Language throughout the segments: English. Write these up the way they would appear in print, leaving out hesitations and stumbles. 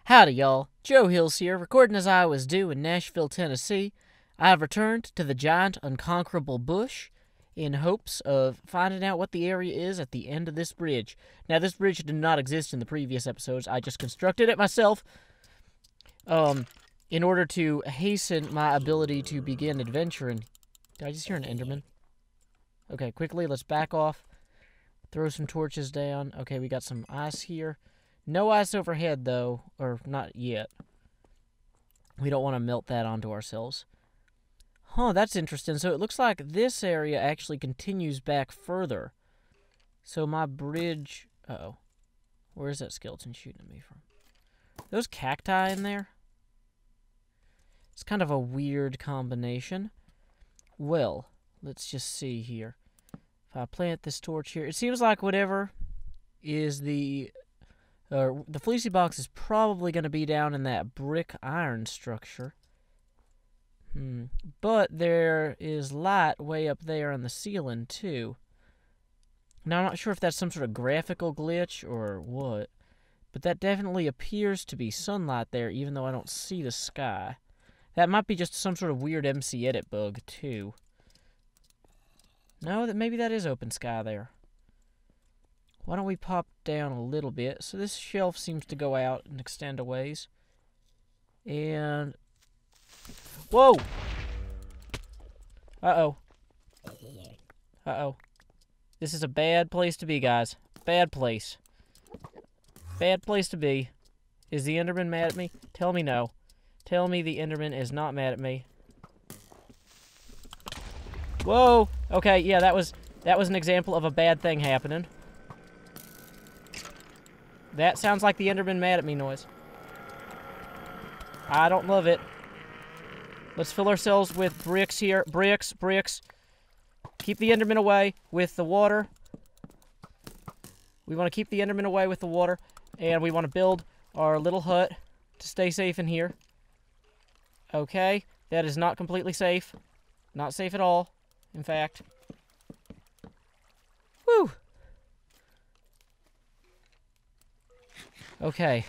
Howdy, y'all. Joe Hills here, recording as I was due in Nashville, Tennessee. I have returned to the giant, unconquerable bush in hopes of finding out what the area is at the end of this bridge. Now, this bridge did not exist in the previous episodes. I just constructed it myself in order to hasten my ability to begin adventuring. Did I just hear an Enderman? Okay, quickly, let's back off. Throw some torches down. Okay, we got some ice here. No ice overhead, though, or not yet. We don't want to melt that onto ourselves. Huh, that's interesting. So it looks like this area actually continues back further. So my bridge... Uh-oh. Where is that skeleton shooting at me from? Those cacti in there? It's kind of a weird combination. Well, let's just see here. If I plant this torch here, it seems like whatever is the fleecy box is probably going to be down in that brick iron structure. But there is light way up there on the ceiling, too. Now, I'm not sure if that's some sort of graphical glitch or what, but that definitely appears to be sunlight there, even though I don't see the sky. That might be just some sort of weird MC Edit bug, too. No, maybe that is open sky there. Why don't we pop down a little bit? So this shelf seems to go out and extend a ways. And... whoa! Uh-oh. Uh-oh. This is a bad place to be, guys. Bad place. Bad place to be. Is the Enderman mad at me? Tell me no. Tell me the Enderman is not mad at me. Whoa! Okay, yeah, that was an example of a bad thing happening. That sounds like the Enderman mad at me noise. I don't love it. Let's fill ourselves with bricks here. Bricks. Keep the Enderman away with the water. We want to keep the Enderman away with the water. And we want to build our little hut to stay safe in here. Okay. That is not completely safe. Not safe at all, in fact. Whew. Okay.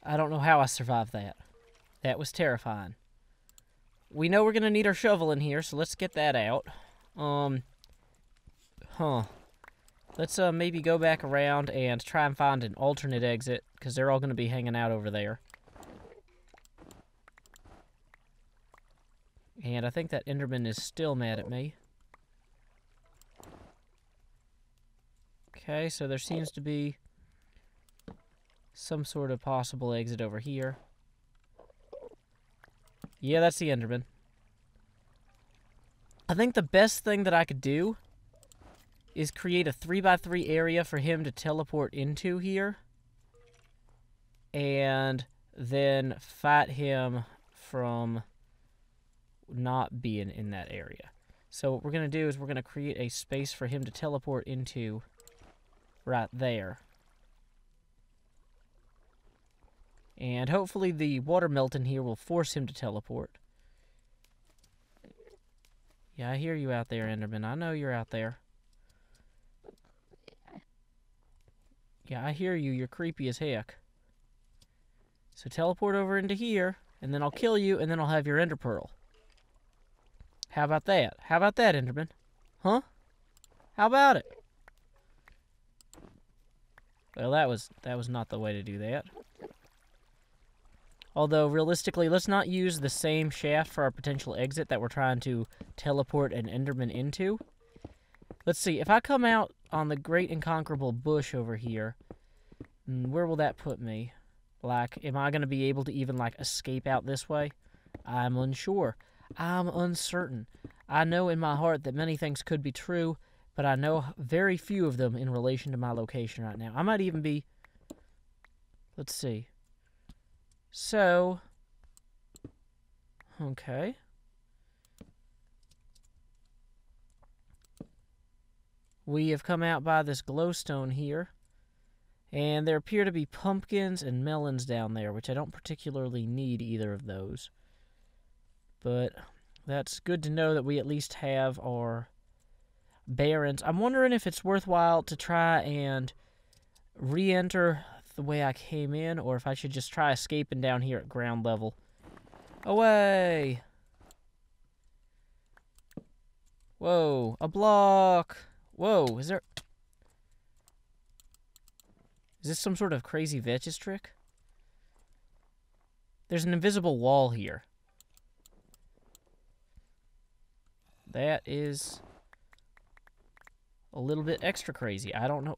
I don't know how I survived that. That was terrifying. We know we're going to need our shovel in here, so let's get that out. Let's maybe go back around and try and find an alternate exit, because they're all going to be hanging out over there. And I think that Enderman is still mad at me. Okay, so there seems to be some sort of possible exit over here. Yeah, that's the Enderman. I think the best thing that I could do is create a 3x3 area for him to teleport into here. And then fight him from not being in that area. So what we're going to do is we're going to create a space for him to teleport into right there. And hopefully the water melt in here will force him to teleport. Yeah, I hear you out there, Enderman. I know you're out there. Yeah, I hear you. You're creepy as heck. So teleport over into here, and then I'll kill you, and then I'll have your ender pearl. How about that? How about that, Enderman? Huh? How about it? Well, that was not the way to do that. Although, realistically, let's not use the same shaft for our potential exit that we're trying to teleport an Enderman into. Let's see, if I come out on the great unconquerable bush over here, where will that put me? Like, am I going to be able to even, like, escape out this way? I'm unsure. I'm uncertain. I know in my heart that many things could be true, but I know very few of them in relation to my location right now. I might even be... Let's see. So... Okay. We have come out by this glowstone here. And there appear to be pumpkins and melons down there, which I don't particularly need either of those. But that's good to know that we at least have our bearings. I'm wondering if it's worthwhile to try and re-enter the way I came in, or if I should just try escaping down here at ground level. Away! Whoa, a block! Whoa, is this some sort of crazy Vechs trick? There's an invisible wall here. That is a little bit extra crazy. I don't know.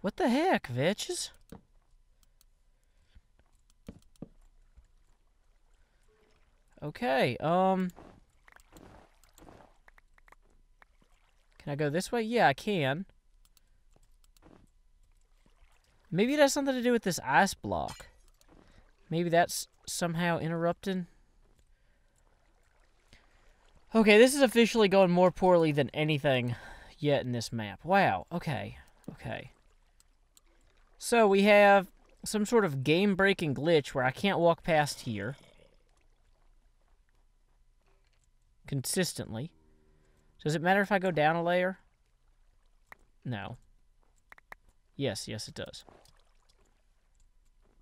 What the heck, Vechs? Okay, can I go this way? Yeah, I can. Maybe it has something to do with this ice block. Maybe that's somehow interrupting. Okay, this is officially going more poorly than anything yet in this map. Wow, okay, okay. So we have some sort of game-breaking glitch where I can't walk past here consistently. Does it matter if I go down a layer? No. Yes, yes it does.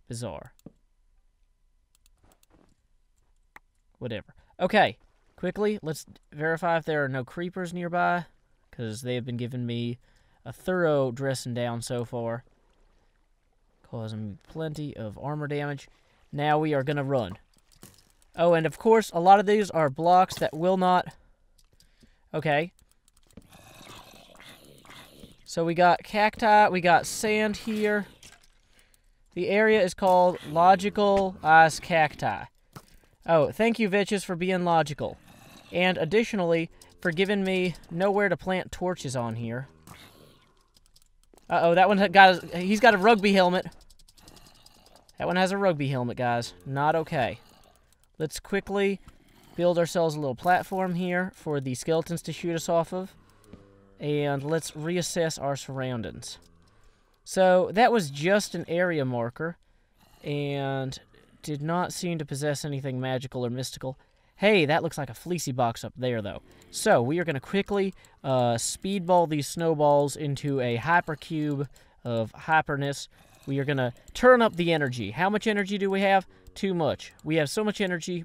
Bizarre. Whatever. Okay, quickly, let's verify if there are no creepers nearby, because they have been giving me a thorough dressing down so far, causing me plenty of armor damage. Now we are going to run. Oh, and of course, a lot of these are blocks that will not... Okay. So we got cacti, we got sand here. The area is called Logical Ice Cacti. Oh, thank you, Vechs, for being logical. And additionally, for giving me nowhere to plant torches on here. Uh-oh, that one he's got a rugby helmet. That one has a rugby helmet, guys. Not okay. Let's quickly build ourselves a little platform here for the skeletons to shoot us off of. And let's reassess our surroundings. So, that was just an area marker. And did not seem to possess anything magical or mystical. Hey, that looks like a fleecy box up there, though. So, we are going to quickly speedball these snowballs into a hypercube of hyperness. We are going to turn up the energy. How much energy do we have? Too much. We have so much energy.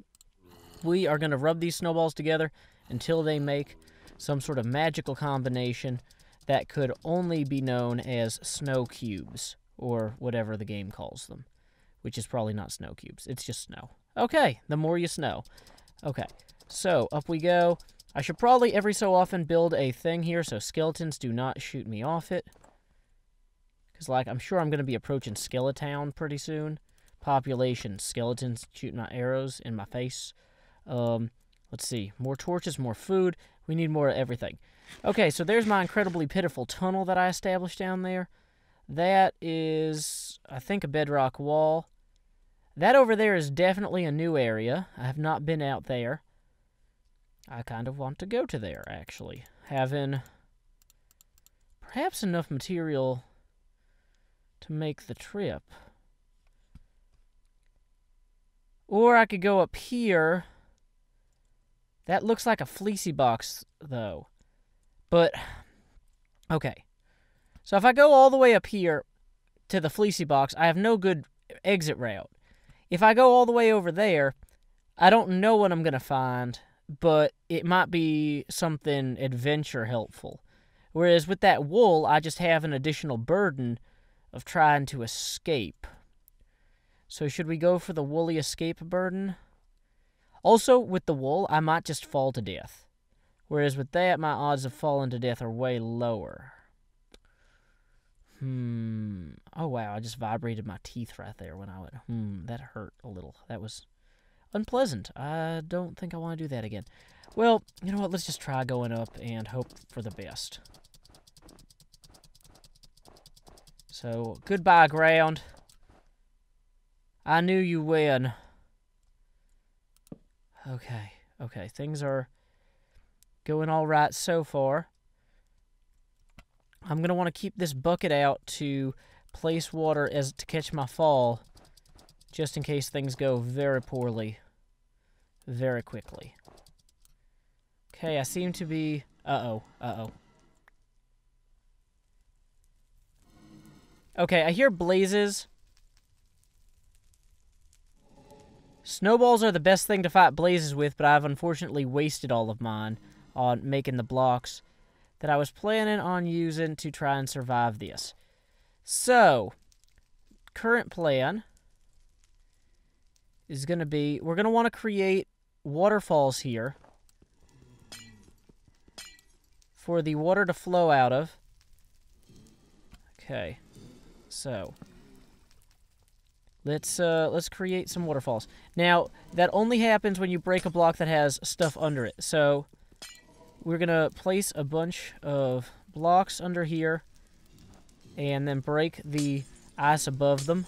We are going to rub these snowballs together until they make some sort of magical combination that could only be known as snow cubes, or whatever the game calls them. Which is probably not snow cubes. It's just snow. Okay, the more you snow. Okay, so up we go. I should probably every so often build a thing here so skeletons do not shoot me off it. Because, like, I'm sure I'm going to be approaching Skeletown pretty soon. Population, skeletons shooting my arrows in my face. Let's see. More torches, more food. We need more of everything. Okay, so there's my incredibly pitiful tunnel that I established down there. That is, I think, a bedrock wall. That over there is definitely a new area. I have not been out there. I kind of want to go to there, actually. Having perhaps enough material to make the trip. Or I could go up here. That looks like a fleecy box, though. But, okay. So if I go all the way up here to the fleecy box, I have no good exit route. If I go all the way over there, I don't know what I'm going to find, but it might be something adventure helpful. Whereas with that wool, I just have an additional burden of trying to escape. So should we go for the woolly escape burden? Also, with the wool, I might just fall to death. Whereas with that, my odds of falling to death are way lower. Oh, wow, I just vibrated my teeth right there when I went, that hurt a little. That was unpleasant. I don't think I want to do that again. Well, you know what, let's just try going up and hope for the best. So, goodbye, ground. I knew you win. Okay, things are going all right so far. I'm going to want to keep this bucket out to place water as to catch my fall, just in case things go very poorly very quickly. Okay, I seem to be Uh-oh. Uh-oh. Okay, I hear blazes. Snowballs are the best thing to fight blazes with, but I've unfortunately wasted all of mine on making the blocks that I was planning on using to try and survive this. So, current plan is going to be, we're going to want to create waterfalls here for the water to flow out of. Okay, so let's create some waterfalls. Now, that only happens when you break a block that has stuff under it. So, we're going to place a bunch of blocks under here and then break the ice above them.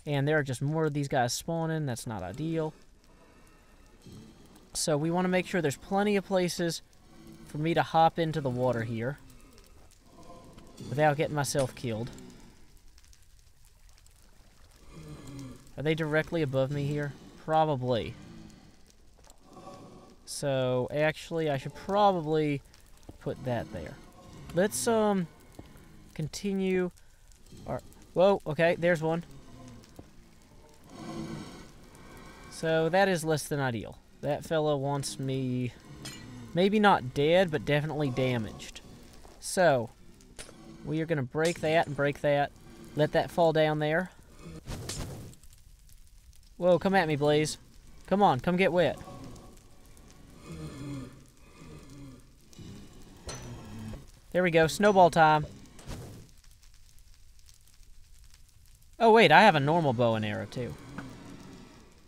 And there are just more of these guys spawning. That's not ideal. So, we want to make sure there's plenty of places for me to hop into the water here without getting myself killed. Are they directly above me here? Probably. So, actually, I should probably put that there. Let's, continue our... Whoa, okay, there's one. So, that is less than ideal. That fella wants me... maybe not dead, but definitely damaged. So, we are going to break that and break that. Let that fall down there. Whoa, come at me, Blaze. Come on, come get wet. There we go, snowball time. Oh, wait, I have a normal bow and arrow, too.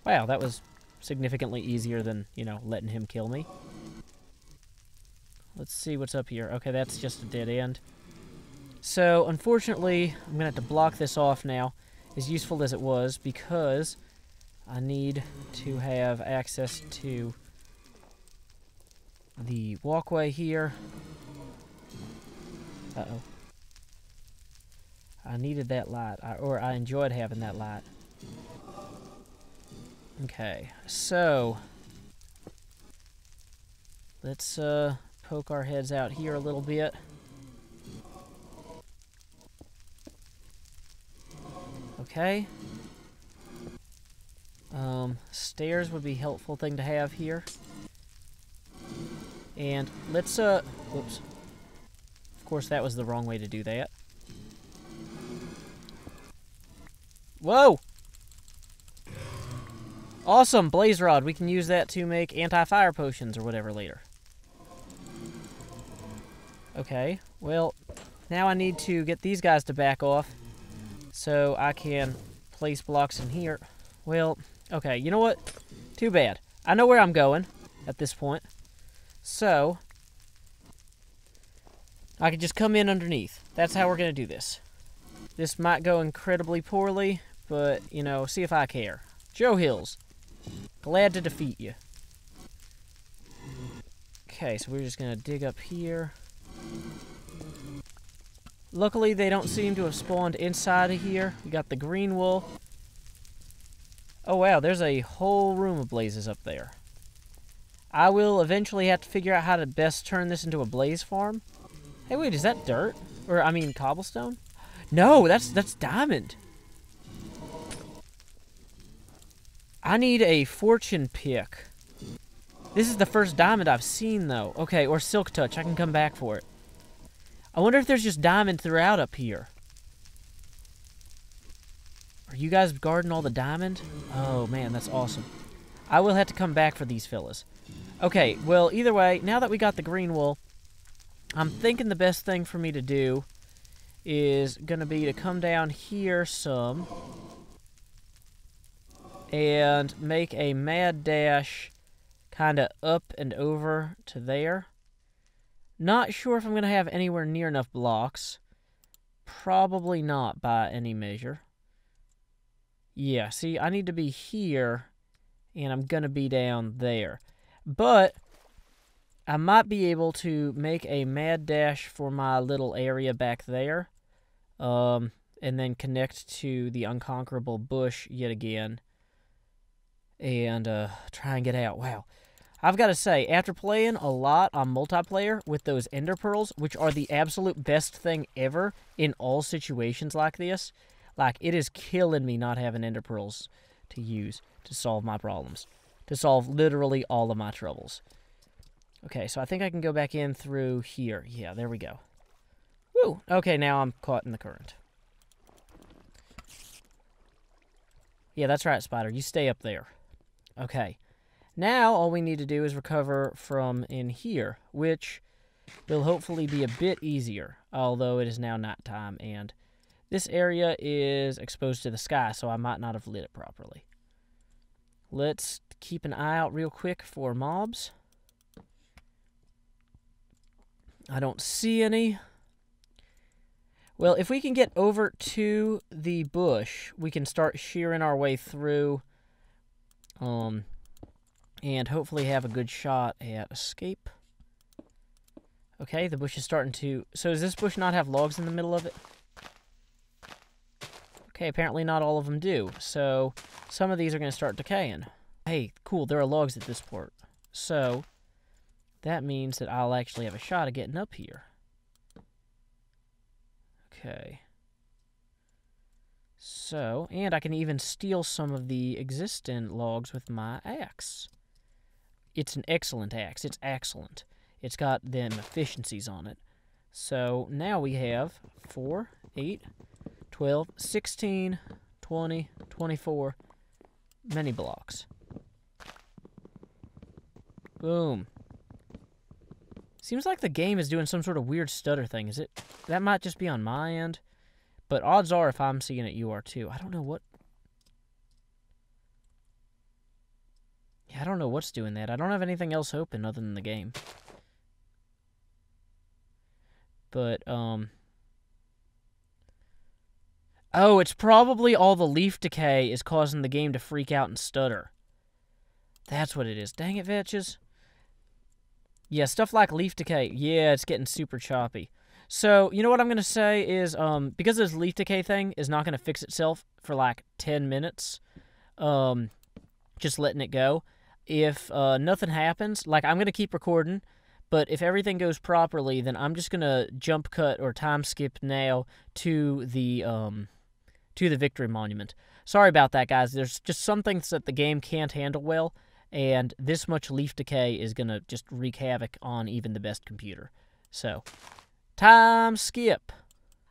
Wow, that was significantly easier than, you know, letting him kill me. Let's see what's up here. Okay, that's just a dead end. So, unfortunately, I'm going to have to block this off now, as useful as it was, because I need to have access to the walkway here. Uh-oh. I needed that light, or I enjoyed having that light. Okay, so let's poke our heads out here a little bit. Okay. Stairs would be a helpful thing to have here. And let's, whoops. Of course, that was the wrong way to do that. Whoa! Awesome! Blaze Rod. We can use that to make anti-fire potions or whatever later. Okay, well, now I need to get these guys to back off so I can place blocks in here. Well, okay, you know what? Too bad. I know where I'm going at this point. So, I can just come in underneath. That's how we're going to do this. This might go incredibly poorly, but, you know, see if I care. Joe Hills, glad to defeat you. Okay, so we're just going to dig up here. Luckily, they don't seem to have spawned inside of here. We got the green wool. Oh, wow, there's a whole room of blazes up there. I will eventually have to figure out how to best turn this into a blaze farm. Hey, wait, is that dirt? Or, I mean, cobblestone? No, that's diamond. I need a fortune pick. This is the first diamond I've seen, though. Okay, or silk touch. I can come back for it. I wonder if there's just diamond throughout up here. Are you guys guarding all the diamond? Oh, man, that's awesome. I will have to come back for these fellas. Okay, well, either way, now that we got the green wool, I'm thinking the best thing for me to do is going to be to come down here some and make a mad dash kind of up and over to there. Not sure if I'm going to have anywhere near enough blocks. Probably not by any measure. Yeah, see, I need to be here, and I'm going to be down there. But I might be able to make a mad dash for my little area back there, and then connect to the unconquerable bush yet again, and try and get out. Wow. I've got to say, after playing a lot on multiplayer with those ender pearls, which are the absolute best thing ever in all situations like this, like, it is killing me not having ender pearls to use to solve my problems. To solve literally all of my troubles. Okay, so I think I can go back in through here. Yeah, there we go. Woo! Okay, now I'm caught in the current. Yeah, that's right, Spider. You stay up there. Okay. Now, all we need to do is recover from in here, which will hopefully be a bit easier, although it is now nighttime, and this area is exposed to the sky, so I might not have lit it properly. Let's keep an eye out real quick for mobs. I don't see any. Well, if we can get over to the bush, we can start shearing our way through, and hopefully have a good shot at escape. Okay, the bush is starting to... So does this bush not have logs in the middle of it? Okay, apparently not all of them do. So some of these are going to start decaying. Hey, cool, there are logs at this port. So that means that I'll actually have a shot at getting up here. Okay. So, and I can even steal some of the existing logs with my axe. It's an excellent axe. It's excellent. It's got them efficiencies on it. So now we have 4, 8, 12, 16, 20, 24 mini blocks. Boom. Seems like the game is doing some sort of weird stutter thing. Is it? That might just be on my end. But odds are if I'm seeing it, you are too. I don't know what... Yeah, I don't know what's doing that. I don't have anything else open other than the game. But, oh, it's probably all the leaf decay is causing the game to freak out and stutter. That's what it is. Dang it, Vechs. Yeah, stuff like leaf decay. Yeah, it's getting super choppy. So, you know what I'm going to say is, because this leaf decay thing is not going to fix itself for like 10 minutes, just letting it go. If nothing happens, like, I'm going to keep recording, but if everything goes properly, then I'm just going to jump cut or time skip now to the victory monument. Sorry about that, guys. There's just some things that the game can't handle well, and this much leaf decay is going to just wreak havoc on even the best computer. So, time skip.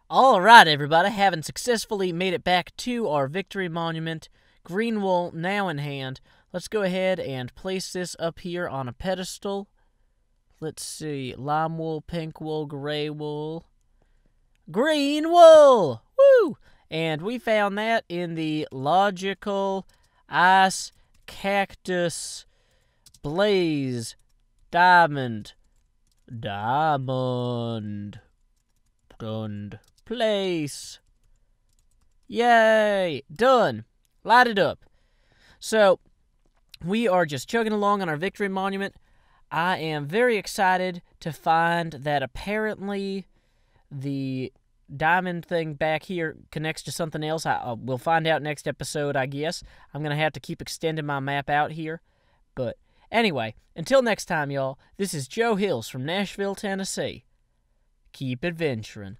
All right, everybody, having successfully made it back to our victory monument, green wool now in hand, let's go ahead and place this up here on a pedestal. Let's see, lime wool, pink wool, gray wool, green wool! Woo! And we found that in the logical ice cactus blaze diamond place. Yay! Done. Light it up. So, we are just chugging along on our victory monument. I am very excited to find that apparently the diamond thing back here connects to something else. We'll find out next episode, I guess. I'm going to have to keep extending my map out here. But anyway, until next time, y'all, this is Joe Hills from Nashville, Tennessee. Keep adventuring.